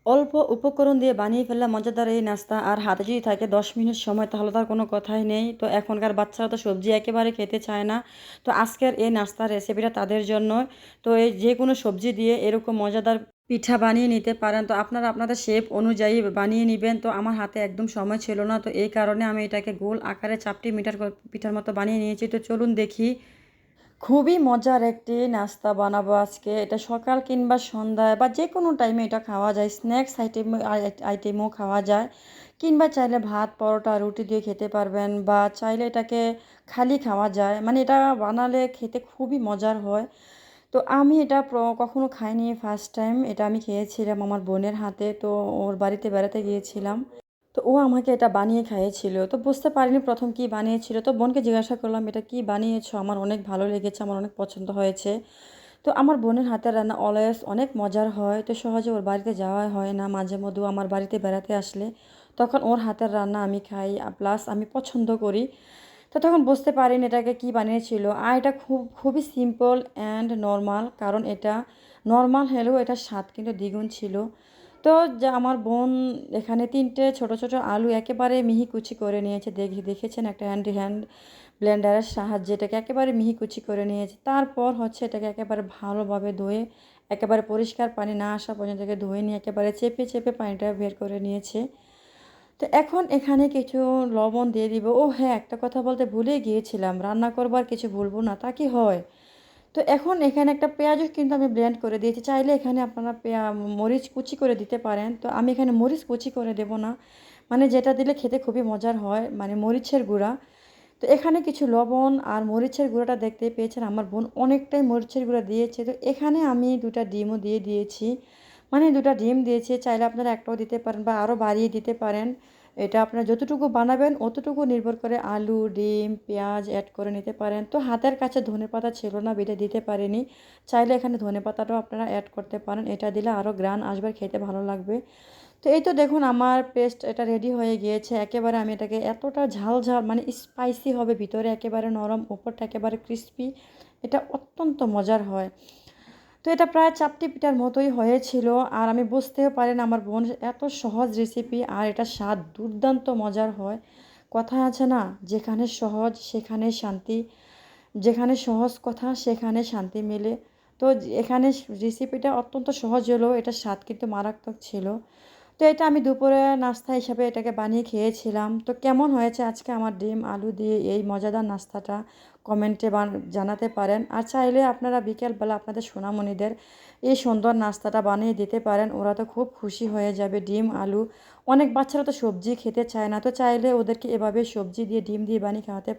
অল্প উপকরণ দিয়ে বানিয়ে ফেললে মজাদার এই নাস্তা, আর হাতে যদি থাকে 10 মিনিট সময় তাহলে তার কোনো কথাই নেই। তো এখনকার বাচ্চারা তো সবজি একেবারে খেতে চায় না। তো আজকের এই নাস্তার রেসিপিটা তাদের জন্য। তো এই যে কোনো সবজি দিয়ে এরকম মজাদার পিঠা বানিয়ে নিতে পারেন। তো আপনারা আপনাদের শেপ অনুযায়ী বানিয়ে নেবেন। তো আমার হাতে একদম সময় ছিল না, তো এই কারণে আমি এটাকে গোল আকারে চাপটি পিঠার মতো বানিয়ে নিয়েছি। তো চলুন দেখি। খুবই মজার একটি নাস্তা বানাবো আজকে। এটা সকাল কিংবা সন্ধ্যায় বা যে কোনো টাইমে এটা খাওয়া যায়। স্ন্যাক্স আইটেমও খাওয়া যায়, কিংবা চাইলে ভাত পরোটা রুটি দিয়ে খেতে পারবেন, বা চাইলে এটাকে খালি খাওয়া যায়। মানে এটা বানালে খেতে খুবই মজার হয়। তো আমি এটা কখনো খাইনি, ফার্স্ট টাইম এটা আমি খেয়েছিলাম আমার বোনের হাতে। তো ওর বাড়িতে বেড়াতে গিয়েছিলাম, তো ও আমাকে এটা বানিয়ে খাইয়েছিল। তো বুঝতে পারিনি প্রথম কি বানিয়েছিল। তো বোনকে জিজ্ঞাসা করলাম, এটা কি বানিয়েছো, আমার অনেক ভালো লেগেছে, আমার অনেক পছন্দ হয়েছে। তো আমার বোনের হাতের রান্না অলওয়েজ অনেক মজার হয়। তো সহজে ওর বাড়িতে যাওয়া হয় না, মাঝে মধ্যে আমার বাড়িতে বেড়াতে আসলে তখন ওর হাতের রান্না আমি খাই, প্লাস আমি পছন্দ করি। তো তখন বুঝতে পারিনি এটাকে কি বানিয়েছিল। আর এটা খুবই সিম্পল অ্যান্ড নর্মাল, কারণ এটা নর্মাল হলেও এটা স্বাদ কিন্তু দ্বিগুণ ছিল। তো যা আমার বোন এখানে 3টে ছোট ছোট আলু একেবারে মিহি কুচি করে নিয়েছে। দেখেছেন একটা হ্যান্ড ব্লেন্ডারের সাহায্যে এটাকে একেবারে মিহি কুচি করে নিয়েছে। তারপর হচ্ছে এটাকে একেবারে ভালোভাবে ধুয়ে, একেবারে পরিষ্কার পানি না আসা পর্যন্ত এটাকে ধুয়ে নিয়ে একেবারে চেপে চেপে পানিটা বের করে নিয়েছে। তো এখন এখানে কিছু লবণ দিয়ে দিব। ও হ্যাঁ, একটা কথা বলতে ভুলে গিয়েছিলাম, রান্না করবার কিছু ভুলবো না, তা কি হয়। তো এখন এখানে একটা পেঁয়াজও কিন্তু আমি ব্লেন্ড করে দিয়েছি। চাইলে এখানে আপনারা মরিচ কুচি করে দিতে পারেন। তো আমি এখানে মরিচ কুচি করে দেব না, মানে যেটা দিলে খেতে খুবই মজার হয়, মানে মরিচের গুঁড়া। তো এখানে কিছু লবণ আর মরিচের গুঁড়োটা দেখতেই পেয়েছেন, আমার বোন অনেকটাই মরিচের গুঁড়া দিয়েছে। তো এখানে আমি 2টা ডিমও দিয়ে দিয়েছি, মানে 2টা ডিম দিয়েছি। চাইলে আপনারা একটাও দিতে পারেন বা আরও বাড়িয়ে দিতে পারেন। এটা আপনারা যতটুকু বানাবেন অতটুকু নির্ভর করে আলু ডিম পেঁয়াজ অ্যাড করে নিতে পারেন। তো হাতের কাছে ধনেপাতা ছিল না, বেটে দিতে পারিনি। চাইলে এখানে ধনেপাতাটাও আপনারা অ্যাড করতে পারেন, এটা দিলে আরও গ্রান আসবে, খেতে ভালো লাগবে। তো এই তো দেখুন আমার পেস্ট এটা রেডি হয়ে গিয়েছে। একেবারে আমি এটাকে এতটা ঝাল ঝাল মানে স্পাইসি হবে, ভিতরে একেবারে নরম, উপরটা একেবারে ক্রিস্পি। এটা অত্যন্ত মজার হয়। তো এটা প্রায় চাপটি পিঠার মতোই হয়েছিল। আর আমি বুঝতেও পারি না আমার বোন এত সহজ রেসিপি, আর এটা স্বাদ দুর্দান্ত মজার হয়। কথা আছে না, যেখানে সহজ সেখানে শান্তি, যেখানে সহজ কথা সেখানে শান্তি মেলে। তো এখানে রেসিপিটা অত্যন্ত সহজ হলেও এটা স্বাদ কিন্তু মারাত্মক ছিল। তো এটা আমি দুপুরে নাস্তা হিসাবে এটাকে বানিয়ে খেয়েছিলাম। তো কেমন হয়েছে আজকে আমার ডিম আলু দিয়ে এই মজাদার নাস্তাটা, কমেন্টে জানাতে পারেন। আর চাইলে আপনারা বিকেলবেলা আপনাদের সোনামণিদের এই সুন্দর নাস্তাটা বানিয়ে দিতে পারেন, ওরা তো খুব খুশি হয়ে যাবে। ডিম আলু, অনেক বাচ্চারা তো সবজি খেতে চায় না, তো চাইলে ওদেরকে এভাবে সবজি দিয়ে ডিম দিয়ে বানিয়ে খাওয়াতে